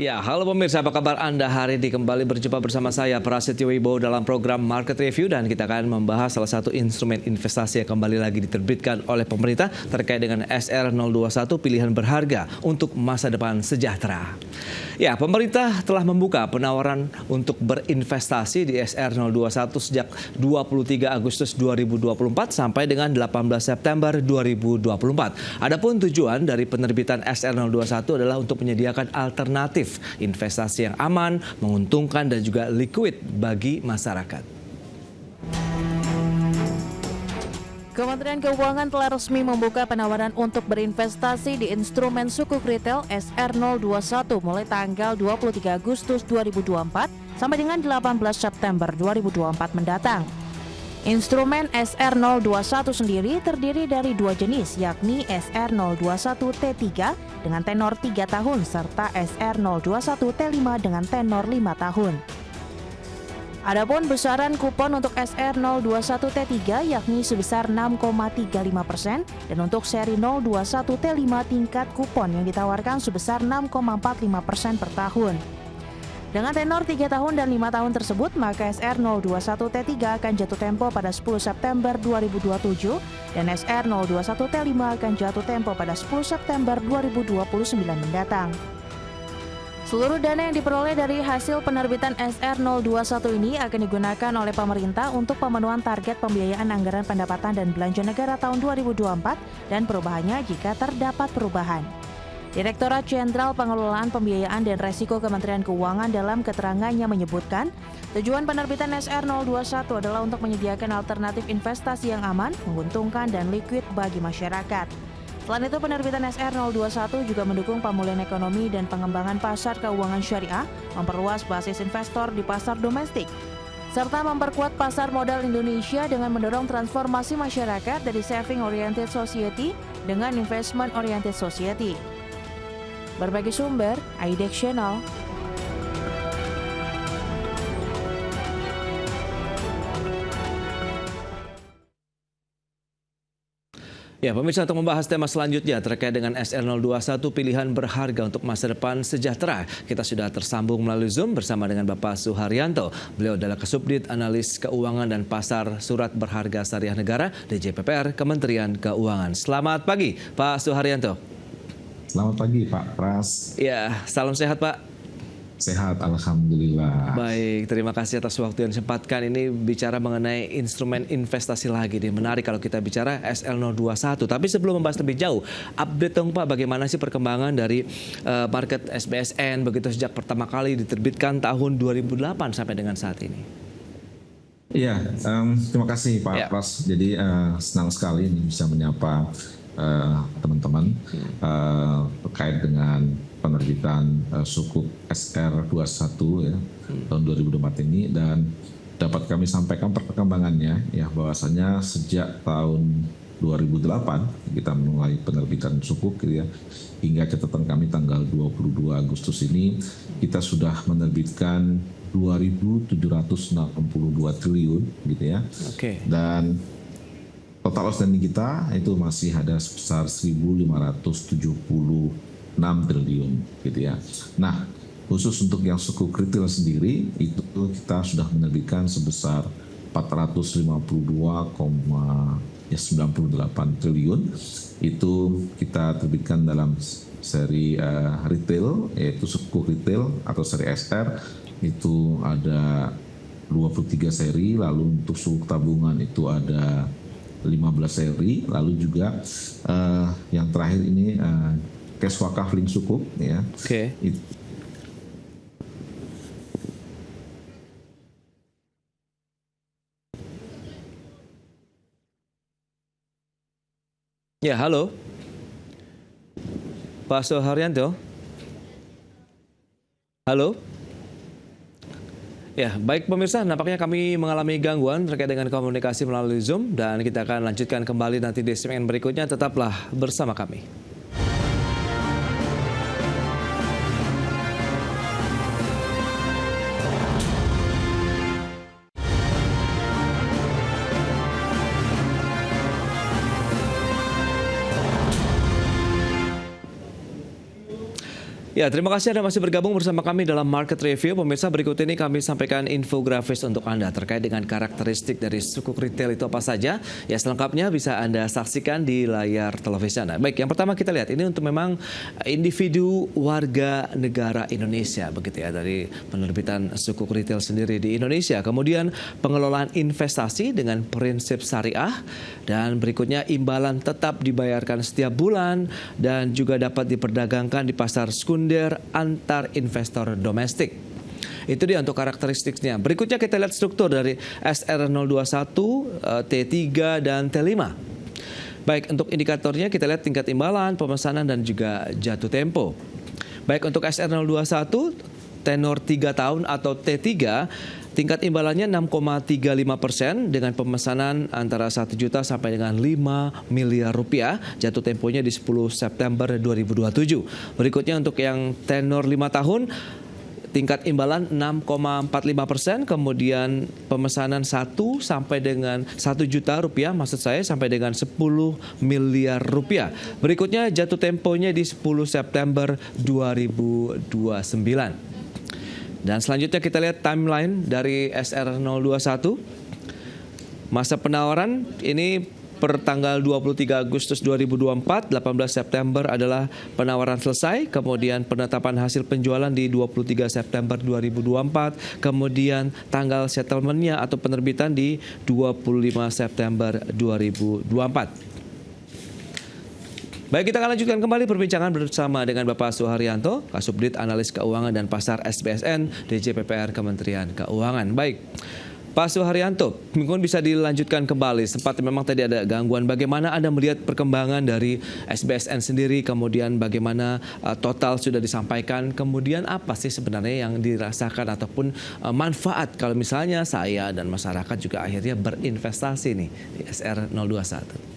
Ya, halo pemirsa, apa kabar Anda? Hari ini kembali berjumpa bersama saya, Prasetyo Wibowo, dalam program Market Review, dan kita akan membahas salah satu instrumen investasi yang kembali lagi diterbitkan oleh pemerintah terkait dengan SR021, pilihan berharga untuk masa depan sejahtera. Ya, pemerintah telah membuka penawaran untuk berinvestasi di SR021 sejak 23 Agustus 2024 sampai dengan 18 September 2024. Adapun tujuan dari penerbitan SR021 adalah untuk menyediakan alternatif investasi yang aman, menguntungkan, dan juga liquid bagi masyarakat. Kementerian Keuangan telah resmi membuka penawaran untuk berinvestasi di instrumen sukuk retail SR021 mulai tanggal 23 Agustus 2024 sampai dengan 18 September 2024 mendatang. Instrumen SR021 sendiri terdiri dari dua jenis, yakni SR021T3 dengan tenor 3 tahun serta SR021T5 dengan tenor 5 tahun. Adapun besaran kupon untuk SR021T3 yakni sebesar 6,35% dan untuk seri 021T5 tingkat kupon yang ditawarkan sebesar 6,45% per tahun. Dengan tenor 3 tahun dan 5 tahun tersebut, maka SR021T3 akan jatuh tempo pada 10 September 2027 dan SR021T5 akan jatuh tempo pada 10 September 2029 mendatang. Seluruh dana yang diperoleh dari hasil penerbitan SR021 ini akan digunakan oleh pemerintah untuk pemenuhan target pembiayaan anggaran pendapatan dan belanja negara tahun 2024 dan perubahannya jika terdapat perubahan. Direktorat Jenderal Pengelolaan Pembiayaan dan Resiko Kementerian Keuangan dalam keterangannya menyebutkan, tujuan penerbitan SR021 adalah untuk menyediakan alternatif investasi yang aman, menguntungkan, dan liquid bagi masyarakat. Selain itu, penerbitan SR021 juga mendukung pemulihan ekonomi dan pengembangan pasar keuangan syariah, memperluas basis investor di pasar domestik, serta memperkuat pasar modal Indonesia dengan mendorong transformasi masyarakat dari saving-oriented society dengan investment-oriented society. Berbagai sumber, IDEX Channel. Ya, pemirsa, untuk membahas tema selanjutnya terkait dengan SR021 pilihan berharga untuk masa depan sejahtera, kita sudah tersambung melalui Zoom bersama dengan Bapak Suharyanto. Beliau adalah Kasubdit Analis Keuangan dan Pasar Surat Berharga Syariah Negara di JPPR Kementerian Keuangan. Selamat pagi, Pak Suharyanto. Selamat pagi, Pak Pras. Ya, salam sehat, Pak. Sehat, alhamdulillah. Baik, terima kasih atas waktu yang disempatkan. Ini bicara mengenai instrumen investasi lagi nih. Menarik kalau kita bicara SL021. Tapi sebelum membahas lebih jauh, update dong Pak, bagaimana sih perkembangan dari market SBSN begitu sejak pertama kali diterbitkan tahun 2008 sampai dengan saat ini? Iya, terima kasih Pak Pras. Jadi senang sekali ini bisa menyapa teman-teman terkait dengan penerbitan sukuk SR21 ya, tahun 2024 ini, dan dapat kami sampaikan perkembangannya ya, bahwasanya sejak tahun 2008 kita mulai penerbitan sukuk gitu ya, hingga catatan kami tanggal 22 Agustus ini kita sudah menerbitkan 2.762 triliun gitu ya. Dan total outstanding kita itu masih ada sebesar 1.576 triliun gitu ya. Nah, khusus untuk yang sukuk retail sendiri itu kita sudah menerbitkan sebesar 452,98 triliun. Itu kita terbitkan dalam seri retail, yaitu sukuk retail atau seri SR itu ada 23 seri, lalu untuk sukuk tabungan itu ada 15 seri, lalu juga yang terakhir ini cash wakaf link sukuk ya. Ya, halo Pak Suharyanto. Halo. Ya, baik pemirsa, nampaknya kami mengalami gangguan terkait dengan komunikasi melalui Zoom, dan kita akan lanjutkan kembali nanti di segmen berikutnya. Tetaplah bersama kami. Ya, terima kasih Anda masih bergabung bersama kami dalam Market Review. Pemirsa, berikut ini kami sampaikan infografis untuk Anda terkait dengan karakteristik dari sukuk retail itu apa saja. Ya, selengkapnya bisa Anda saksikan di layar televisi Anda. Baik, yang pertama kita lihat ini untuk memang individu warga negara Indonesia, begitu ya, dari penerbitan sukuk retail sendiri di Indonesia. Kemudian pengelolaan investasi dengan prinsip syariah, dan berikutnya imbalan tetap dibayarkan setiap bulan dan juga dapat diperdagangkan di pasar sekunder antar investor domestik. Itu dia untuk karakteristiknya. Berikutnya kita lihat struktur dari SR021, T3 dan T5. Baik, untuk indikatornya kita lihat tingkat imbalan, pemesanan dan juga jatuh tempo. Baik, untuk SR021 tenor 3 tahun atau T3, tingkat imbalannya 6,35% dengan pemesanan antara 1 juta sampai dengan 5 miliar rupiah. Jatuh temponya di 10 September 2027. Berikutnya untuk yang tenor 5 tahun, tingkat imbalan 6,45%, kemudian pemesanan 1 sampai dengan 1 juta rupiah, maksud saya sampai dengan 10 miliar rupiah. Berikutnya jatuh temponya di 10 September 2029. Dan selanjutnya kita lihat timeline dari SR021. Masa penawaran ini per tanggal 23 Agustus 2024, 18 September adalah penawaran selesai, kemudian penetapan hasil penjualan di 23 September 2024, kemudian tanggal settlementnya atau penerbitan di 25 September 2024. Baik, kita akan lanjutkan kembali perbincangan bersama dengan Bapak Suharyanto, Kasubdit Analis Keuangan dan Pasar SBSN, DJPPR Kementerian Keuangan. Baik, Pak Suharyanto, mungkin bisa dilanjutkan kembali. Sempat memang tadi ada gangguan. Bagaimana Anda melihat perkembangan dari SBSN sendiri, kemudian bagaimana total sudah disampaikan, kemudian apa sih sebenarnya yang dirasakan ataupun manfaat kalau misalnya saya dan masyarakat juga akhirnya berinvestasi nih di SR021?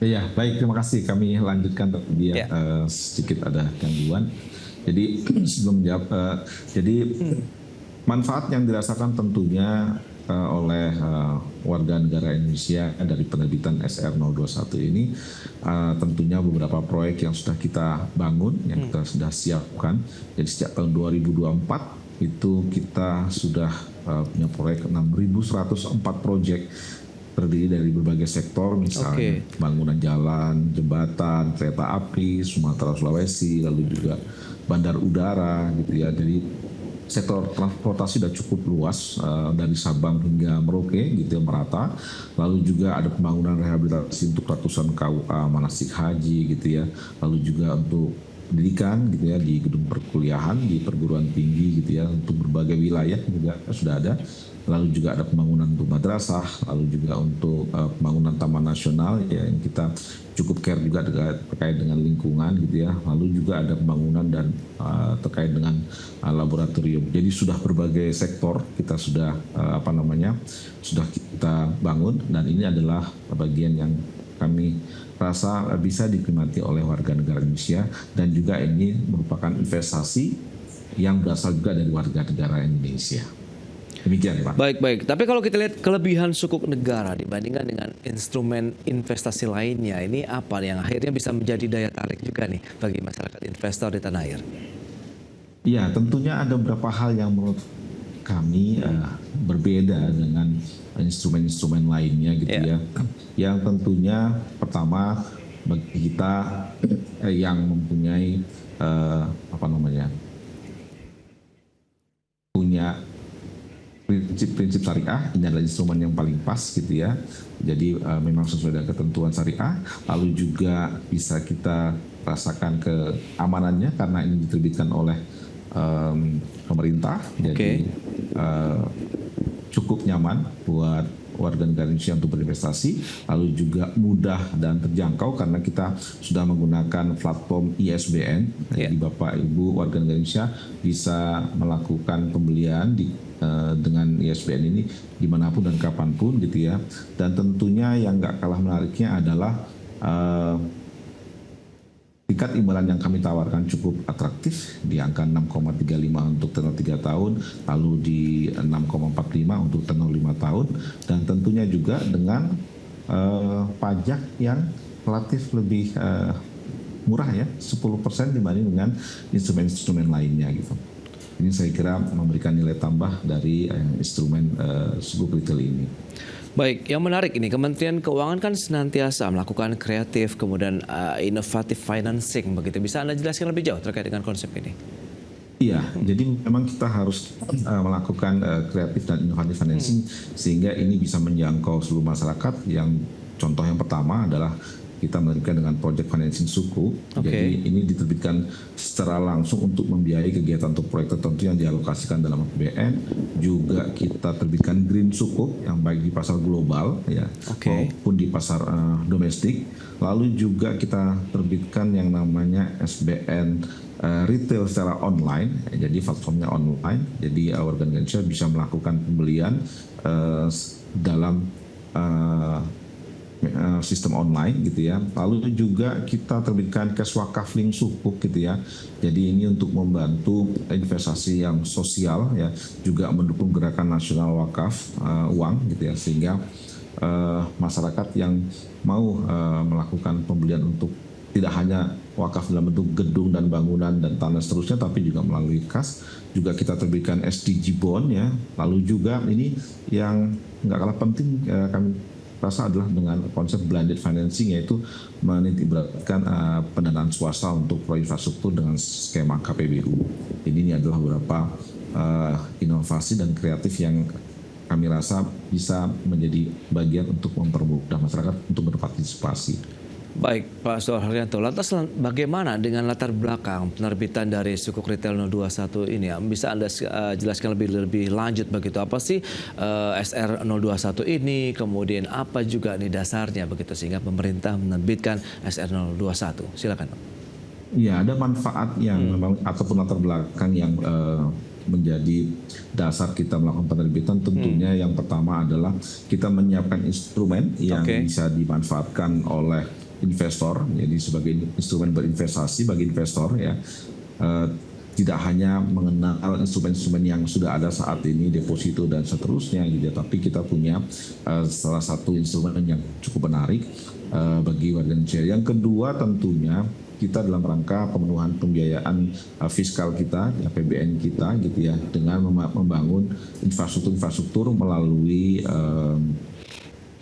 Ya, baik, terima kasih. Kami lanjutkan tadi ya, sedikit ada gangguan. Jadi sebelum menjawab, jadi manfaat yang dirasakan tentunya oleh warga negara Indonesia dari penerbitan SR021 ini tentunya beberapa proyek yang sudah kita bangun, yang kita sudah siapkan. Jadi sejak tahun 2024 itu kita sudah punya proyek 6.104 proyek, terdiri dari berbagai sektor, misalnya bangunan jalan, jembatan, kereta api, Sumatera, Sulawesi, lalu juga bandar udara, gitu ya. Jadi sektor transportasi sudah cukup luas, dari Sabang hingga Merauke, gitu ya, merata. Lalu juga ada pembangunan rehabilitasi untuk ratusan KUA manasik haji, gitu ya. Lalu juga untuk pendidikan, gitu ya, di gedung perkuliahan, di perguruan tinggi, gitu ya, untuk berbagai wilayah juga sudah ada. Lalu juga ada pembangunan untuk madrasah, lalu juga untuk pembangunan taman nasional ya, yang kita cukup care juga terkait dengan lingkungan, gitu ya. Lalu juga ada pembangunan dan terkait dengan laboratorium. Jadi sudah berbagai sektor kita sudah sudah kita bangun, dan ini adalah bagian yang kami rasa bisa dinikmati oleh warga negara Indonesia, dan juga ini merupakan investasi yang berasal juga dari warga negara Indonesia. Demikian, Pak. Baik. Tapi kalau kita lihat kelebihan sukuk negara dibandingkan dengan instrumen investasi lainnya, ini apa yang akhirnya bisa menjadi daya tarik juga nih bagi masyarakat investor di tanah air? Ya, tentunya ada beberapa hal yang menurut kami berbeda dengan instrumen-instrumen lainnya, gitu ya. Yang tentunya pertama bagi kita yang mempunyai punya prinsip syariah, ini adalah instrumen yang paling pas, gitu ya. Jadi memang sesuai dengan ketentuan syariah, lalu juga bisa kita rasakan keamanannya karena ini diterbitkan oleh pemerintah, jadi cukup nyaman buat warga negara Indonesia untuk berinvestasi, lalu juga mudah dan terjangkau karena kita sudah menggunakan platform ISBN. Jadi Bapak Ibu warga negara Indonesia bisa melakukan pembelian dengan ISBN ini dimanapun dan kapanpun, gitu ya. Dan tentunya yang nggak kalah menariknya adalah tingkat imbalan yang kami tawarkan cukup atraktif di angka 6,35 untuk tenor 3 tahun, lalu di 6,45 untuk tenor 5 tahun, dan tentunya juga dengan pajak yang relatif lebih murah ya, 10% dibanding dengan instrumen-instrumen lainnya gitu. Ini saya kira memberikan nilai tambah dari instrumen sukuk retail ini. Baik, yang menarik ini Kementerian Keuangan kan senantiasa melakukan kreatif kemudian inovatif financing begitu. Bisa Anda jelaskan lebih jauh terkait dengan konsep ini? Iya, jadi memang kita harus melakukan kreatif dan inovatif financing sehingga ini bisa menjangkau seluruh masyarakat. Yang contoh yang pertama adalah kita menerbitkan dengan project financing suku. Jadi ini diterbitkan secara langsung untuk membiayai kegiatan atau proyek tertentu yang dialokasikan dalam APBN. Juga kita terbitkan green sukuk yang baik di pasar global ya maupun di pasar domestik. Lalu juga kita terbitkan yang namanya SBN retail secara online, jadi platformnya online. Jadi warga Indonesia bisa melakukan pembelian dalam sistem online gitu ya. Lalu juga kita terbitkan cash wakaf link sukuk gitu ya. Jadi ini untuk membantu investasi yang sosial ya, juga mendukung gerakan nasional wakaf uang gitu ya, sehingga masyarakat yang mau melakukan pembelian untuk tidak hanya wakaf dalam bentuk gedung dan bangunan dan tanah seterusnya, tapi juga melalui kas. Juga kita terbitkan SDG bond ya. Lalu juga ini yang nggak kalah penting kami rasa adalah dengan konsep blended financing, yaitu menitikberatkan pendanaan swasta untuk proyek infrastruktur dengan skema KPBU. Ini adalah beberapa inovasi dan kreatif yang kami rasa bisa menjadi bagian untuk mempermudah masyarakat untuk berpartisipasi. Baik, Pak Suharyanto. Lantas bagaimana dengan latar belakang penerbitan dari sukuk retail 021 ini? Bisa Anda jelaskan lebih lanjut begitu? Apa sih SR 021 ini? Kemudian apa juga nih dasarnya begitu sehingga pemerintah menerbitkan SR 021? Silakan, Pak. Ya, ada manfaat yang memang ataupun latar belakang yang menjadi dasar kita melakukan penerbitan. Tentunya yang pertama adalah kita menyiapkan instrumen yang bisa dimanfaatkan oleh investor, jadi sebagai instrumen berinvestasi bagi investor ya. Tidak hanya mengenal instrumen-instrumen yang sudah ada saat ini, deposito dan seterusnya gitu ya, tapi kita punya salah satu instrumen yang cukup menarik bagi warga Indonesia. Yang kedua tentunya kita dalam rangka pemenuhan pembiayaan fiskal kita, APBN kita gitu ya, dengan membangun infrastruktur melalui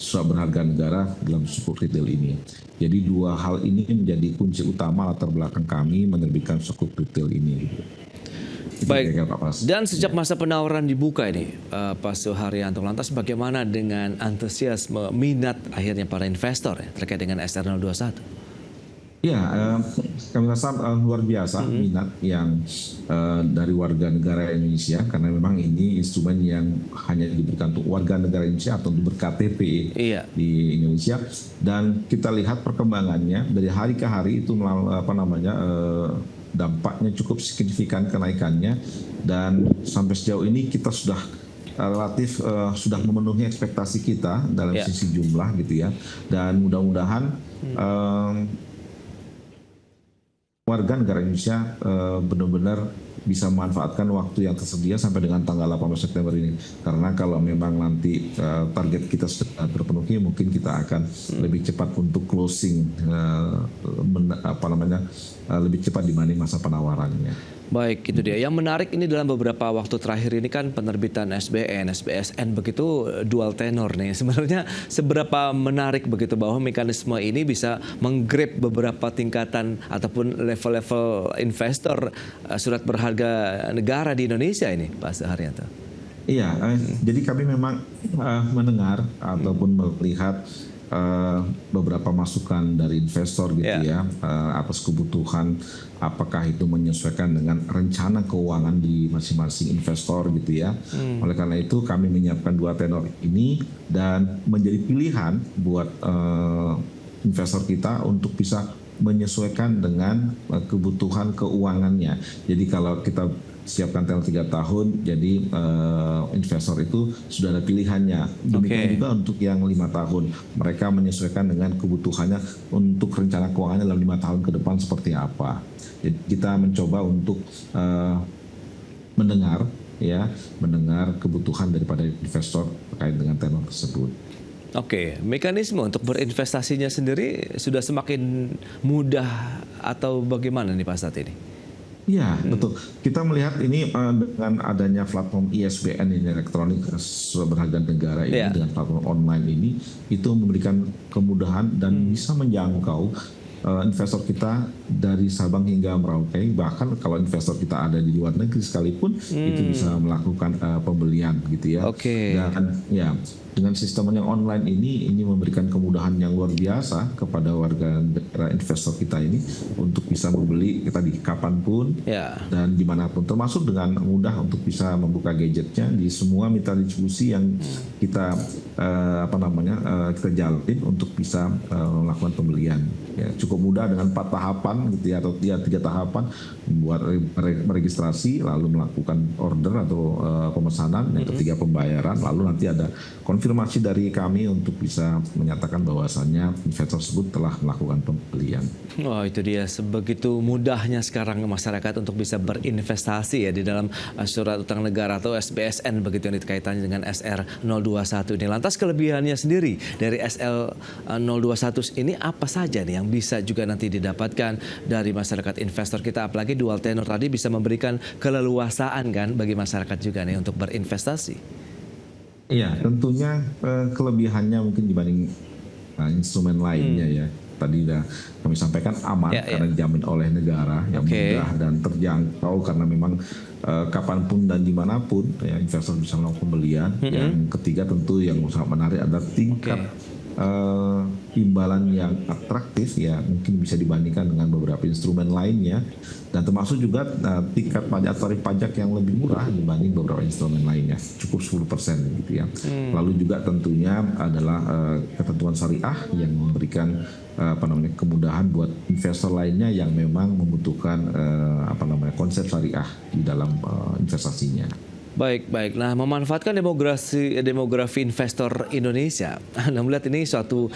surat berharga negara dalam sukuk retail ini. Jadi dua hal ini menjadi kunci utama latar belakang kami menerbitkan sukuk retail ini. Baik, dan sejak masa penawaran dibuka ini, Pak Suharyanto, lantas bagaimana dengan antusiasme minat akhirnya para investor ya, terkait dengan SR 021? Ya, kami rasa luar biasa minat yang dari warga negara Indonesia, karena memang ini instrumen yang hanya diberikan untuk warga negara Indonesia atau untuk ber-KTP di Indonesia. Dan kita lihat perkembangannya dari hari ke hari itu dampaknya cukup signifikan kenaikannya, dan sampai sejauh ini kita sudah relatif sudah memenuhi ekspektasi kita dalam sisi jumlah gitu ya. Dan mudah-mudahan warga negara Indonesia benar-benar bisa memanfaatkan waktu yang tersedia sampai dengan tanggal 18 September ini. Karena kalau memang nanti target kita sudah terpenuhi, mungkin kita akan lebih cepat untuk closing lebih cepat dibanding masa penawarannya. Baik, itu dia. Yang menarik ini dalam beberapa waktu terakhir ini kan penerbitan SBN, SBSN begitu dual tenor nih. Sebenarnya seberapa menarik begitu bahwa mekanisme ini bisa menggrab beberapa tingkatan ataupun level-level investor surat berharga negara di Indonesia ini, Pak Suharyanto? Iya, jadi kami memang mendengar ataupun melihat beberapa masukan dari investor gitu ya, atas kebutuhan apakah itu menyesuaikan dengan rencana keuangan di masing-masing investor gitu ya. Oleh karena itu kami menyiapkan dua tenor ini dan menjadi pilihan buat investor kita untuk bisa menyesuaikan dengan kebutuhan keuangannya. Jadi kalau kita siapkan tenor 3 tahun, jadi investor itu sudah ada pilihannya. Demikian juga untuk yang 5 tahun, mereka menyesuaikan dengan kebutuhannya untuk rencana keuangannya dalam 5 tahun ke depan seperti apa. Jadi kita mencoba untuk mendengar kebutuhan daripada investor terkait dengan tenor tersebut. Oke, mekanisme untuk berinvestasinya sendiri sudah semakin mudah atau bagaimana nih Pak saat ini? Iya, betul. Kita melihat ini dengan adanya platform ISBN ini, elektronik berharga negara ini, dengan platform online ini, itu memberikan kemudahan dan bisa menjangkau investor kita dari Sabang hingga Merauke. Bahkan kalau investor kita ada di luar negeri sekalipun, itu bisa melakukan pembelian gitu ya. Dan ya, dengan sistem yang online ini memberikan kemudahan yang luar biasa kepada warga negara investor kita ini untuk bisa membeli kita di kapanpun dan dimanapun, termasuk dengan mudah untuk bisa membuka gadgetnya di semua mitra distribusi yang kita kita jalin untuk bisa melakukan pembelian. Ya, cukup mudah dengan 4 tahapan gitu ya, atau 3 tahapan, membuat meregistrasi, lalu melakukan order atau pemesanan, yang ketiga pembayaran, lalu nanti ada konfirmasi dari kami untuk bisa menyatakan bahwasannya investor tersebut telah melakukan pembelian. Oh, itu dia, sebegitu mudahnya sekarang masyarakat untuk bisa berinvestasi ya di dalam surat utang negara atau SBSN begitu yang dikaitannya dengan SR021 ini. Lantas kelebihannya sendiri dari SL021 ini apa saja nih yang bisa juga nanti didapatkan dari masyarakat investor kita, apalagi dual tenor tadi bisa memberikan keleluasaan kan bagi masyarakat juga nih untuk berinvestasi. Iya, tentunya kelebihannya mungkin dibanding instrumen lainnya ya. Tadi sudah kami sampaikan aman karena dijamin oleh negara, yang mudah dan terjangkau karena memang kapanpun dan dimanapun ya, investor bisa melakukan pembelian. Yang ketiga tentu yang sangat menarik adalah tingkat imbalan yang atraktif ya, mungkin bisa dibandingkan dengan beberapa instrumen lainnya, dan termasuk juga tingkat pajak tarif pajak yang lebih murah dibanding beberapa instrumen lainnya, cukup 10% gitu ya. Lalu juga tentunya adalah ketentuan syariah yang memberikan kemudahan buat investor lainnya yang memang membutuhkan konsep syariah di dalam investasinya. Baik. Nah, memanfaatkan demografi investor Indonesia, Anda melihat ini satu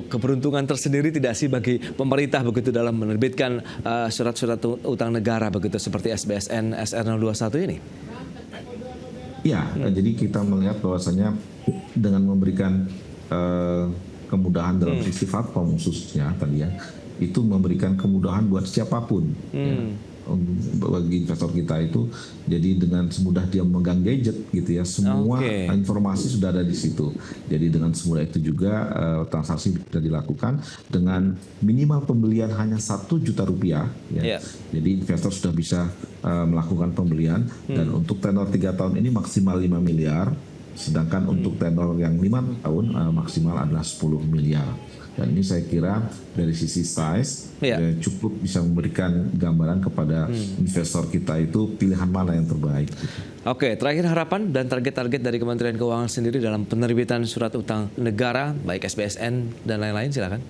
keberuntungan tersendiri tidak sih bagi pemerintah begitu dalam menerbitkan surat-surat utang negara begitu seperti SBSN SR021 ini? Ya, jadi kita melihat bahwasanya dengan memberikan kemudahan dalam sisi platform khususnya tadi ya, itu memberikan kemudahan buat siapapun. Bagi investor kita itu, jadi dengan semudah dia memegang gadget gitu ya, semua informasi sudah ada di situ. Jadi dengan semudah itu juga transaksi bisa dilakukan dengan minimal pembelian hanya 1 juta rupiah ya. Jadi investor sudah bisa melakukan pembelian, dan untuk tenor 3 tahun ini maksimal 5 miliar, sedangkan untuk tenor yang 5 tahun maksimal adalah 10 miliar. Dan ini saya kira dari sisi size cukup bisa memberikan gambaran kepada investor kita itu pilihan mana yang terbaik. Oke, terakhir harapan dan target-target dari Kementerian Keuangan sendiri dalam penerbitan surat utang negara, baik SBSN dan lain-lain, silakan.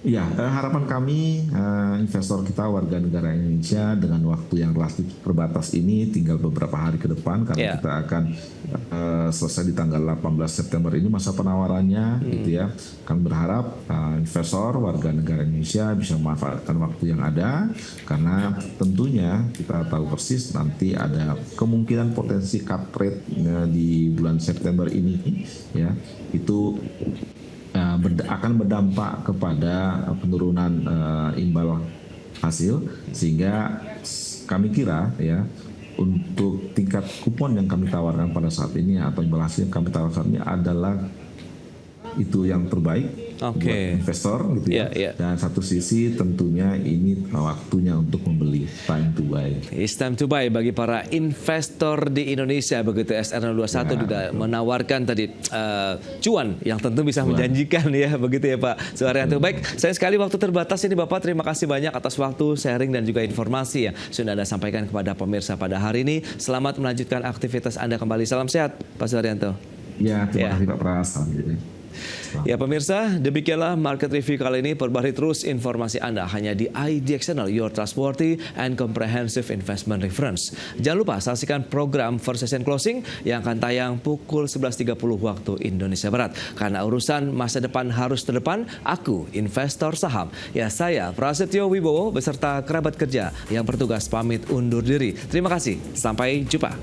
Ya, harapan kami investor kita warga negara Indonesia dengan waktu yang relatif terbatas ini, tinggal beberapa hari ke depan karena kita akan selesai di tanggal 18 September ini masa penawarannya gitu ya. Kami berharap investor warga negara Indonesia bisa memanfaatkan waktu yang ada, karena tentunya kita tahu persis nanti ada kemungkinan potensi cut rate di bulan September ini ya, itu akan berdampak kepada penurunan imbal hasil, sehingga kami kira ya untuk tingkat kupon yang kami tawarkan pada saat ini atau imbal hasil yang kami tawarkan saat ini adalah itu yang terbaik buat investor gitu ya. Dan satu sisi tentunya ini waktunya untuk membeli, time to buy. It's time to buy bagi para investor di Indonesia begitu. SR021 juga menawarkan tadi cuan yang tentu bisa menjanjikan ya begitu ya Pak Suharyanto. Baik, saya sekali waktu terbatas ini Bapak, terima kasih banyak atas waktu, sharing dan juga informasi yang sudah Anda sampaikan kepada pemirsa pada hari ini. Selamat melanjutkan aktivitas Anda kembali. Salam sehat Pak Suharyanto. Ya, terima kasih Pak Pras. Ya pemirsa, demikianlah Market Review kali ini. Perbarui terus informasi Anda hanya di IDX Channel, your trustworthy and comprehensive investment reference. Jangan lupa saksikan program First Session Closing yang akan tayang pukul 11.30 waktu Indonesia Barat. Karena urusan masa depan harus terdepan, aku investor saham. Ya, saya Prasetyo Wibowo beserta kerabat kerja yang bertugas pamit undur diri. Terima kasih, sampai jumpa.